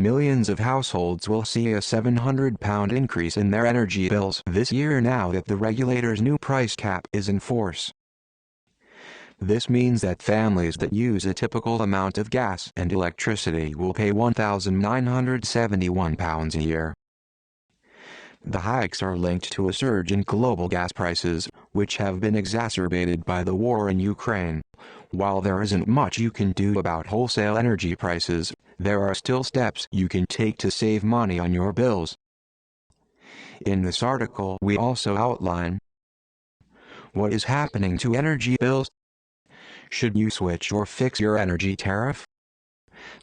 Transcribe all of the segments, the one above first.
Millions of households will see a £700 increase in their energy bills this year now that the regulator's new price cap is in force. This means that families that use a typical amount of gas and electricity will pay £1,971 a year. The hikes are linked to a surge in global gas prices, which have been exacerbated by the war in Ukraine. While there isn't much you can do about wholesale energy prices, there are still steps you can take to save money on your bills. In this article, we also outline what is happening to energy bills. Should you switch or fix your energy tariff?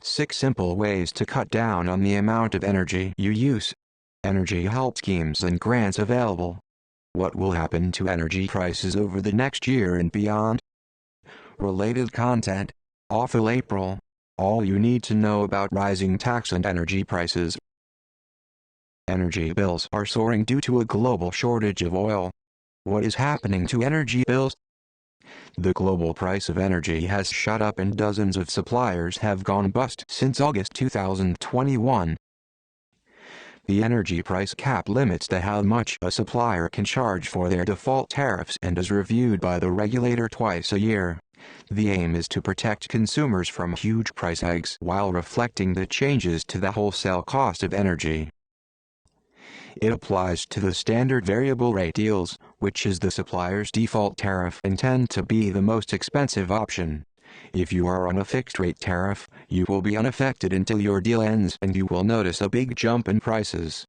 6 simple ways to cut down on the amount of energy you use. Energy help schemes and grants available. What will happen to energy prices over the next year and beyond? Related content. Awful April. All you need to know about rising tax and energy prices. Energy bills are soaring due to a global shortage of oil. What is happening to energy bills? The global price of energy has shot up and dozens of suppliers have gone bust since August 2021. The energy price cap limits how much a supplier can charge for their default tariffs and is reviewed by the regulator twice a year. The aim is to protect consumers from huge price hikes while reflecting the changes to the wholesale cost of energy. It applies to the standard variable rate deals, which is the supplier's default tariff and tend to be the most expensive option. If you are on a fixed-rate tariff, you will be unaffected until your deal ends and you will notice a big jump in prices.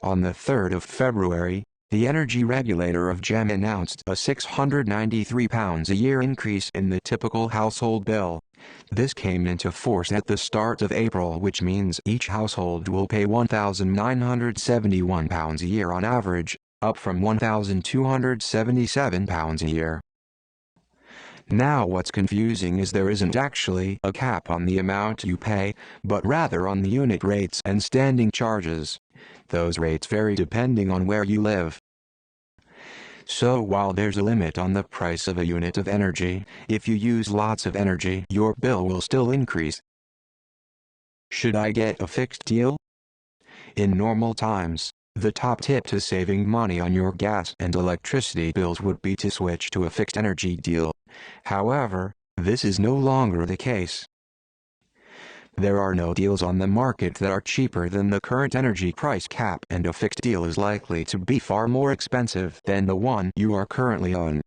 On the 3rd of February, the energy regulator of GEM announced a £693 a year increase in the typical household bill. This came into force at the start of April, which means each household will pay £1,971 a year on average, up from £1,277 a year. Now what's confusing is there isn't actually a cap on the amount you pay, but rather on the unit rates and standing charges. Those rates vary depending on where you live. So while there's a limit on the price of a unit of energy, if you use lots of energy, your bill will still increase. Should I get a fixed deal? In normal times, the top tip to saving money on your gas and electricity bills would be to switch to a fixed energy deal. However, this is no longer the case. There are no deals on the market that are cheaper than the current energy price cap, and a fixed deal is likely to be far more expensive than the one you are currently on.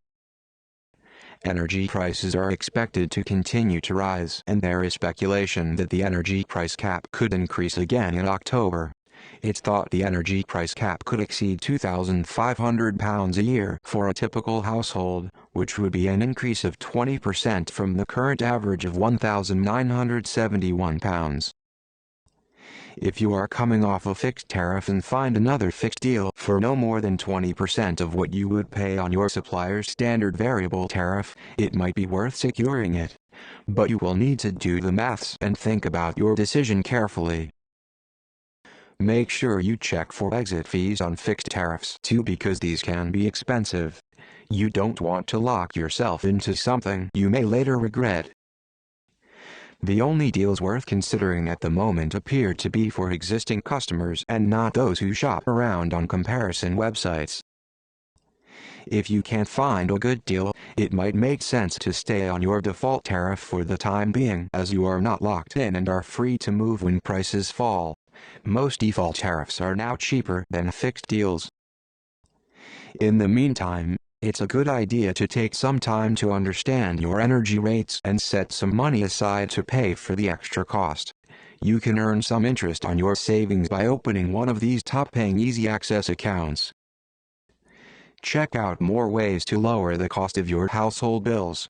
Energy prices are expected to continue to rise, and there is speculation that the energy price cap could increase again in October. It's thought the energy price cap could exceed £2,500 a year for a typical household, which would be an increase of 20% from the current average of £1,971. If you are coming off a fixed tariff and find another fixed deal for no more than 20% of what you would pay on your supplier's standard variable tariff, it might be worth securing it. But you will need to do the maths and think about your decision carefully. Make sure you check for exit fees on fixed tariffs too, because these can be expensive. You don't want to lock yourself into something you may later regret. The only deals worth considering at the moment appear to be for existing customers and not those who shop around on comparison websites. If you can't find a good deal, it might make sense to stay on your default tariff for the time being, as you are not locked in and are free to move when prices fall. Most default tariffs are now cheaper than fixed deals. In the meantime, it's a good idea to take some time to understand your energy rates and set some money aside to pay for the extra cost. You can earn some interest on your savings by opening one of these top-paying easy access accounts. Check out more ways to lower the cost of your household bills.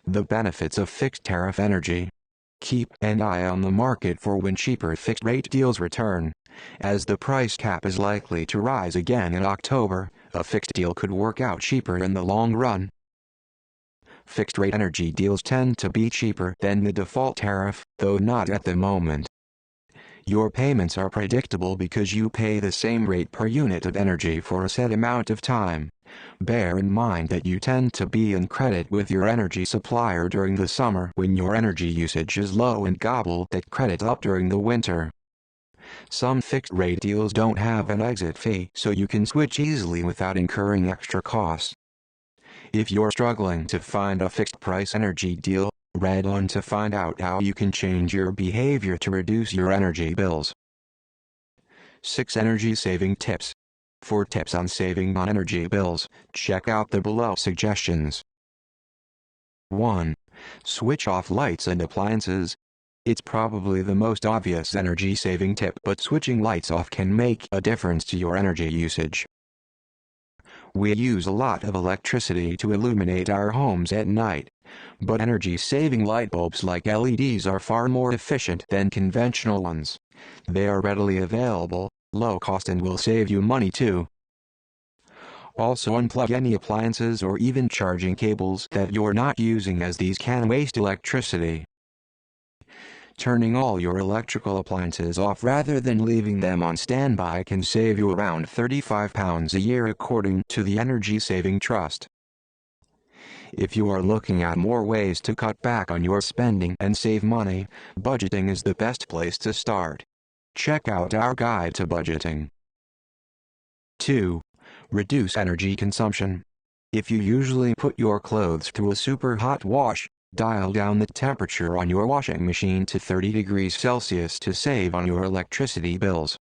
The benefits of fixed tariff energy. Keep an eye on the market for when cheaper fixed-rate deals return. As the price cap is likely to rise again in October, a fixed deal could work out cheaper in the long run. Fixed-rate energy deals tend to be cheaper than the default tariff, though not at the moment. Your payments are predictable because you pay the same rate per unit of energy for a set amount of time. Bear in mind that you tend to be in credit with your energy supplier during the summer when your energy usage is low and gobble that credit up during the winter. Some fixed-rate deals don't have an exit fee, so you can switch easily without incurring extra costs. If you're struggling to find a fixed-price energy deal, read on to find out how you can change your behavior to reduce your energy bills. 6 Energy-saving tips. For tips on saving on energy bills, check out the below suggestions. 1. Switch off lights and appliances. It's probably the most obvious energy-saving tip, but switching lights off can make a difference to your energy usage. We use a lot of electricity to illuminate our homes at night, but energy-saving light bulbs like LEDs are far more efficient than conventional ones. They are readily available, low cost, and will save you money too. Also, unplug any appliances or even charging cables that you're not using, as these can waste electricity. Turning all your electrical appliances off rather than leaving them on standby can save you around £35 a year according to the Energy Saving Trust. If you are looking at more ways to cut back on your spending and save money, budgeting is the best place to start. Check out our guide to budgeting. 2. Reduce energy consumption. If you usually put your clothes through a super hot wash, dial down the temperature on your washing machine to 30 degrees Celsius to save on your electricity bills.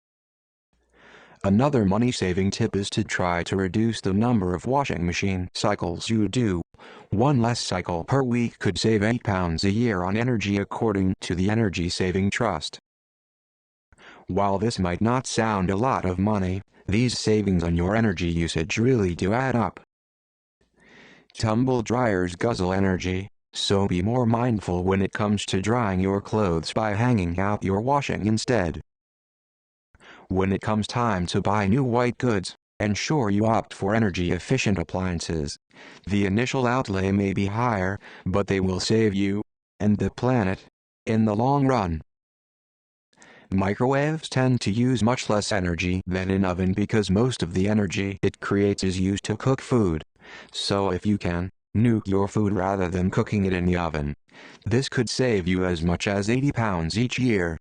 Another money-saving tip is to try to reduce the number of washing machine cycles you do. One less cycle per week could save £8 a year on energy according to the Energy Saving Trust. While this might not sound a lot of money, these savings on your energy usage really do add up. Tumble dryers guzzle energy, so be more mindful when it comes to drying your clothes by hanging out your washing instead. When it comes time to buy new white goods, ensure you opt for energy-efficient appliances. The initial outlay may be higher, but they will save you, and the planet, in the long run. Microwaves tend to use much less energy than an oven because most of the energy it creates is used to cook food. So if you can, nuke your food rather than cooking it in the oven. This could save you as much as £80 each year.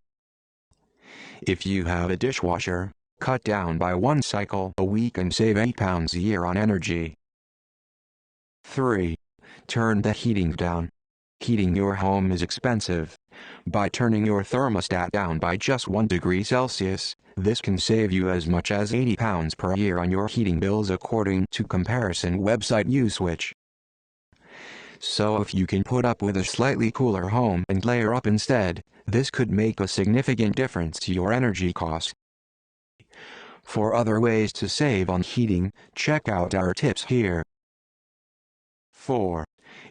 If you have a dishwasher, cut down by one cycle a week and save £8 a year on energy. 3. Turn the heating down. Heating your home is expensive. By turning your thermostat down by just 1 degree Celsius, this can save you as much as £80 per year on your heating bills according to comparison website USwitch. So if you can put up with a slightly cooler home and layer up instead, this could make a significant difference to your energy costs. For other ways to save on heating, check out our tips here. 4.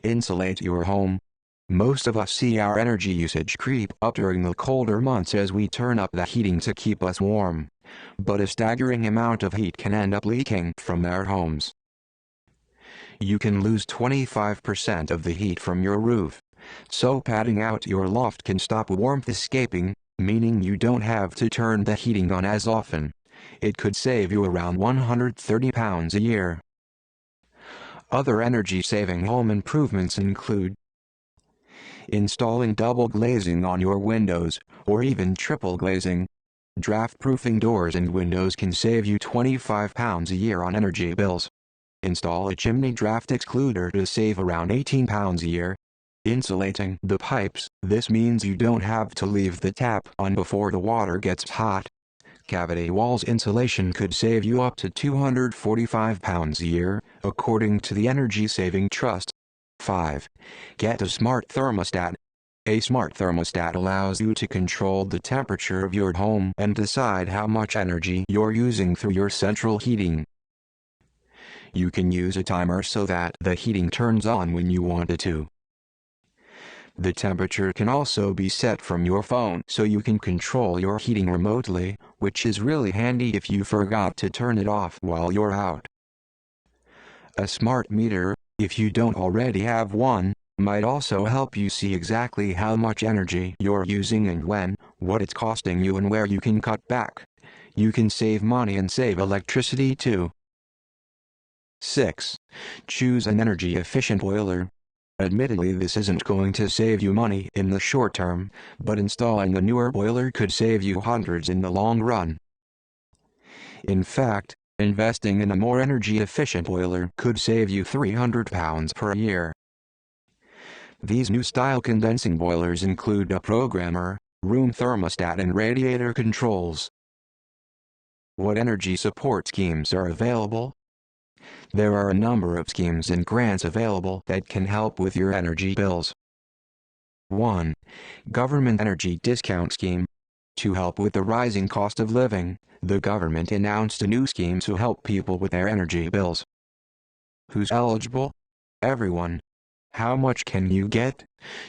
Insulate your home. Most of us see our energy usage creep up during the colder months as we turn up the heating to keep us warm. But a staggering amount of heat can end up leaking from our homes. You can lose 25% of the heat from your roof. So padding out your loft can stop warmth escaping, meaning you don't have to turn the heating on as often. It could save you around £130 a year. Other energy-saving home improvements include installing double glazing on your windows, or even triple glazing. Draft-proofing doors and windows can save you £25 a year on energy bills. Install a chimney draft excluder to save around £18 a year. Insulating the pipes. This means you don't have to leave the tap on before the water gets hot. Cavity walls insulation could save you up to £245 a year, according to the Energy Saving Trust. 5. Get a smart thermostat. A smart thermostat allows you to control the temperature of your home and decide how much energy you're using through your central heating. You can use a timer so that the heating turns on when you want it to. The temperature can also be set from your phone so you can control your heating remotely, which is really handy if you forgot to turn it off while you're out. A smart meter, if you don't already have one, might also help you see exactly how much energy you're using and when, what it's costing you and where you can cut back. You can save money and save electricity too. 6. Choose an energy-efficient boiler. Admittedly, this isn't going to save you money in the short term, but installing a newer boiler could save you hundreds in the long run. In fact, investing in a more energy-efficient boiler could save you £300 per year. These new style condensing boilers include a programmer, room thermostat and radiator controls. What energy support schemes are available? There are a number of schemes and grants available that can help with your energy bills. 1. Government Energy Discount Scheme. To help with the rising cost of living, the government announced a new scheme to help people with their energy bills. Who's eligible? Everyone. How much can you get?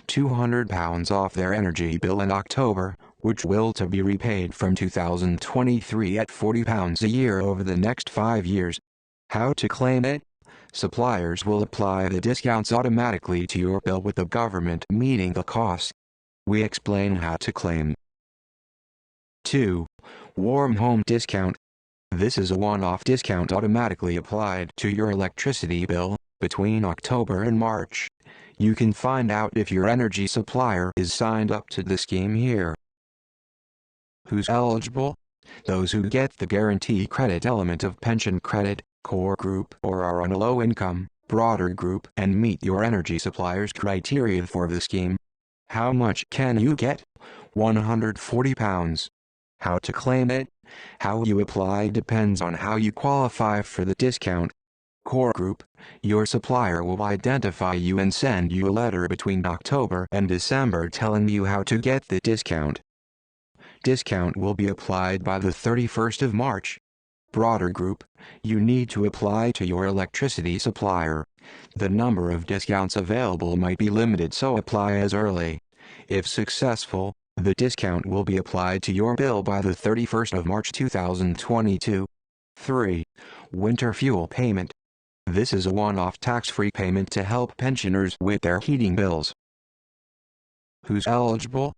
£200 off their energy bill in October, which will to be repaid from 2023 at £40 a year over the next 5 years. How to claim it? Suppliers will apply the discounts automatically to your bill with the government meeting the cost. We explain how to claim. 2. Warm Home Discount. This is a one-off discount automatically applied to your electricity bill between October and March. You can find out if your energy supplier is signed up to the scheme here. Who's eligible? Those who get the guarantee credit element of pension credit, core group, or are on a low income, broader group and meet your energy supplier's criteria for the scheme. How much can you get? £140. How to claim it? How you apply depends on how you qualify for the discount. Core group, your supplier will identify you and send you a letter between October and December telling you how to get the discount. Discount will be applied by the 31st of March. Broader group, you need to apply to your electricity supplier. The number of discounts available might be limited, so apply as early. If successful, the discount will be applied to your bill by the 31st of March 2022. 3. Winter Fuel Payment. This is a one-off tax-free payment to help pensioners with their heating bills. Who's eligible?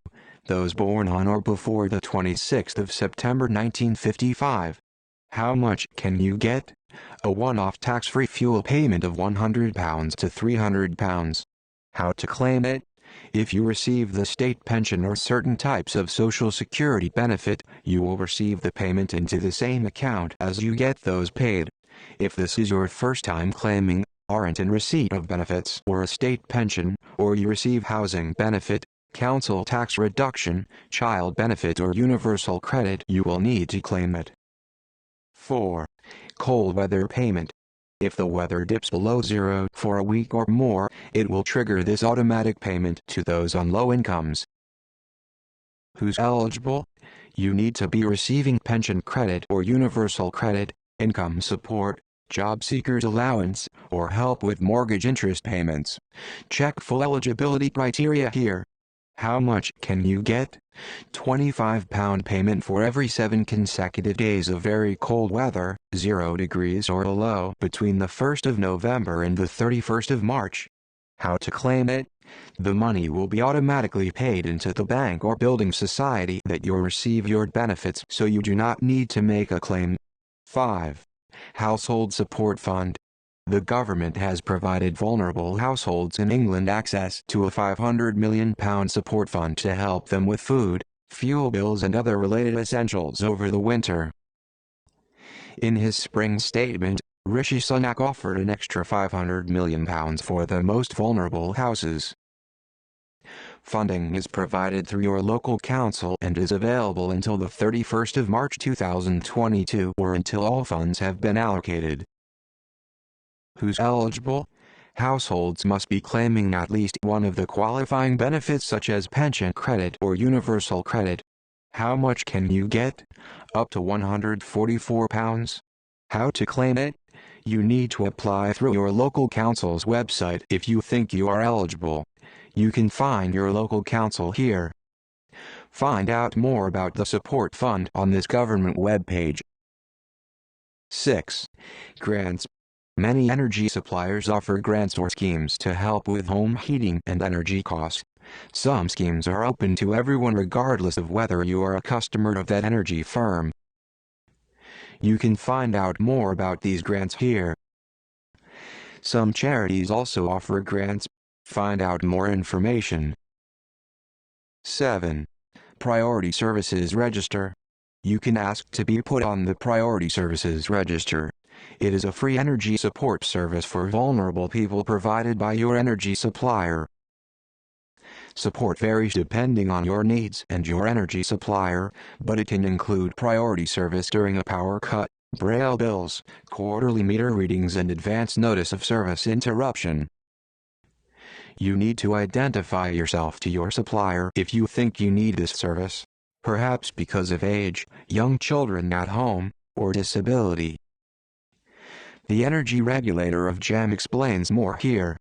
Those born on or before the 26th of September 1955. How much can you get? A one-off tax-free fuel payment of £100 to £300. How to claim it? If you receive the state pension or certain types of Social Security benefit, you will receive the payment into the same account as you get those paid. If this is your first time claiming, aren't in receipt of benefits or a state pension, or you receive housing benefit, council tax reduction, child benefit or universal credit, you will need to claim it. 4. Cold weather payment. If the weather dips below zero for a week or more, it will trigger this automatic payment to those on low incomes. Who's eligible? You need to be receiving pension credit or universal credit, income support, job seekers allowance, or help with mortgage interest payments. Check full eligibility criteria here. How much can you get? £25 payment for every 7 consecutive days of very cold weather, 0 degrees or below, between the 1st of November and the 31st of March. How to claim it? The money will be automatically paid into the bank or building society that you receive your benefits, so you do not need to make a claim. 5. Household Support Fund. The government has provided vulnerable households in England access to a £500 million support fund to help them with food, fuel bills and other related essentials over the winter. In his spring statement, Rishi Sunak offered an extra £500 million for the most vulnerable houses. Funding is provided through your local council and is available until the 31st of March 2022 or until all funds have been allocated. Who's eligible? Households must be claiming at least one of the qualifying benefits such as pension credit or universal credit. How much can you get? Up to £144. How to claim it? You need to apply through your local council's website if you think you are eligible. You can find your local council here. Find out more about the support fund on this government webpage. 6. Grants. Many energy suppliers offer grants or schemes to help with home heating and energy costs. Some schemes are open to everyone regardless of whether you are a customer of that energy firm. You can find out more about these grants here. Some charities also offer grants. Find out more information. 7. Priority Services Register. You can ask to be put on the Priority Services Register. It is a free energy support service for vulnerable people provided by your energy supplier. Support varies depending on your needs and your energy supplier, but it can include priority service during a power cut, braille bills, quarterly meter readings, and advance notice of service interruption. You need to identify yourself to your supplier if you think you need this service, perhaps because of age, young children at home, or disability. The energy regulator of GEM explains more here.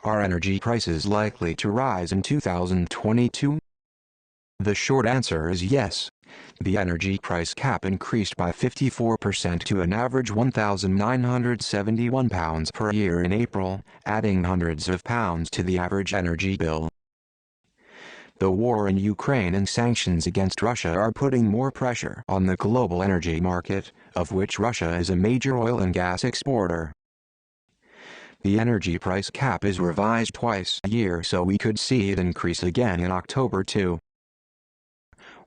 Are energy prices likely to rise in 2022? The short answer is yes. The energy price cap increased by 54% to an average £1,971 per year in April, adding hundreds of pounds to the average energy bill. The war in Ukraine and sanctions against Russia are putting more pressure on the global energy market, of which Russia is a major oil and gas exporter. The energy price cap is revised twice a year, so we could see it increase again in October too.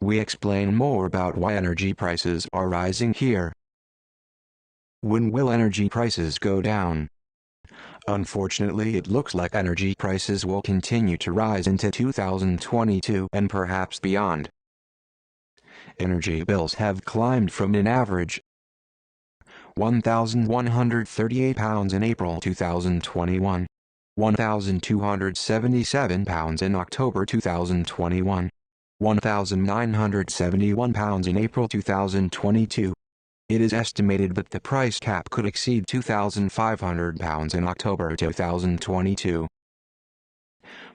We explain more about why energy prices are rising here. When will energy prices go down? Unfortunately, it looks like energy prices will continue to rise into 2022 and perhaps beyond. Energy bills have climbed from an average £1,138 in April 2021, £1,277 in October 2021, £1,971 in April 2022. It is estimated that the price cap could exceed £2,500 in October 2022.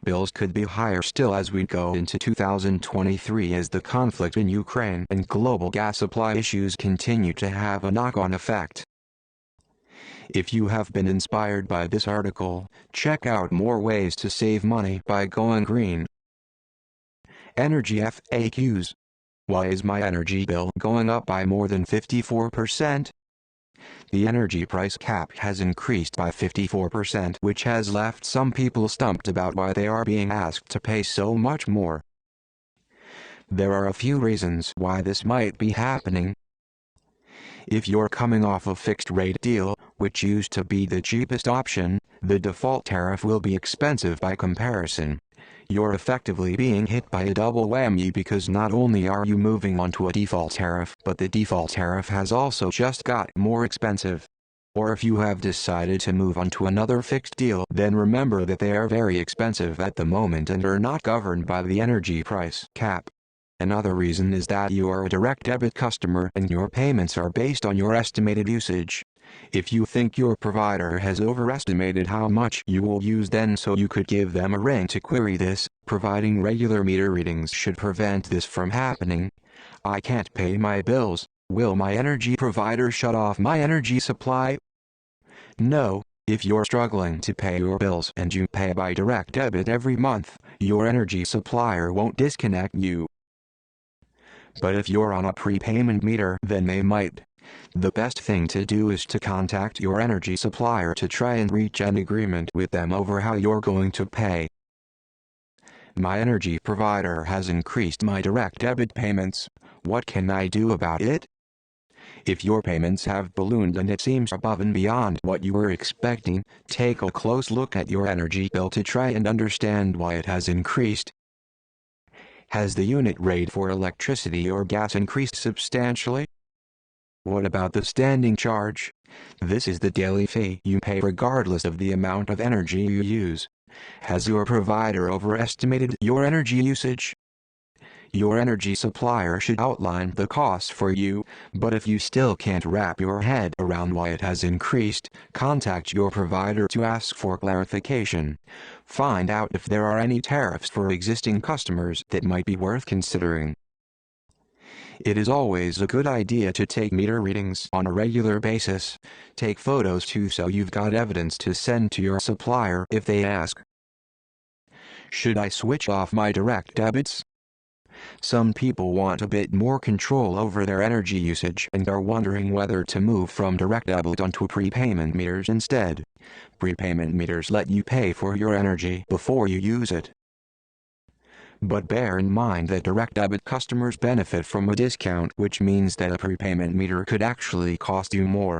Bills could be higher still as we go into 2023 as the conflict in Ukraine and global gas supply issues continue to have a knock-on effect. If you have been inspired by this article, check out more ways to save money by going green. Energy FAQs. Why is my energy bill going up by more than 54%? The energy price cap has increased by 54%, which has left some people stumped about why they are being asked to pay so much more. There are a few reasons why this might be happening. If you're coming off a fixed-rate deal, which used to be the cheapest option, the default tariff will be expensive by comparison. You're effectively being hit by a double whammy because not only are you moving onto a default tariff, but the default tariff has also just got more expensive. Or if you have decided to move onto another fixed deal, then remember that they are very expensive at the moment and are not governed by the energy price cap. Another reason is that you are a direct debit customer and your payments are based on your estimated usage. If you think your provider has overestimated how much you will use, then so you could give them a ring to query this. Providing regular meter readings should prevent this from happening. I can't pay my bills. Will my energy provider shut off my energy supply? No. If you're struggling to pay your bills and you pay by direct debit every month, your energy supplier won't disconnect you. But if you're on a prepayment meter, then they might. The best thing to do is to contact your energy supplier to try and reach an agreement with them over how you're going to pay. My energy provider has increased my direct debit payments. What can I do about it? If your payments have ballooned and it seems above and beyond what you were expecting, take a close look at your energy bill to try and understand why it has increased. Has the unit rate for electricity or gas increased substantially? What about the standing charge? This is the daily fee you pay regardless of the amount of energy you use. Has your provider overestimated your energy usage? Your energy supplier should outline the costs for you, but if you still can't wrap your head around why it has increased, contact your provider to ask for clarification. Find out if there are any tariffs for existing customers that might be worth considering. It is always a good idea to take meter readings on a regular basis. Take photos too so you've got evidence to send to your supplier if they ask. Should I switch off my direct debits? Some people want a bit more control over their energy usage and are wondering whether to move from direct debit onto prepayment meters instead. Prepayment meters let you pay for your energy before you use it. But bear in mind that direct debit customers benefit from a discount, which means that a prepayment meter could actually cost you more.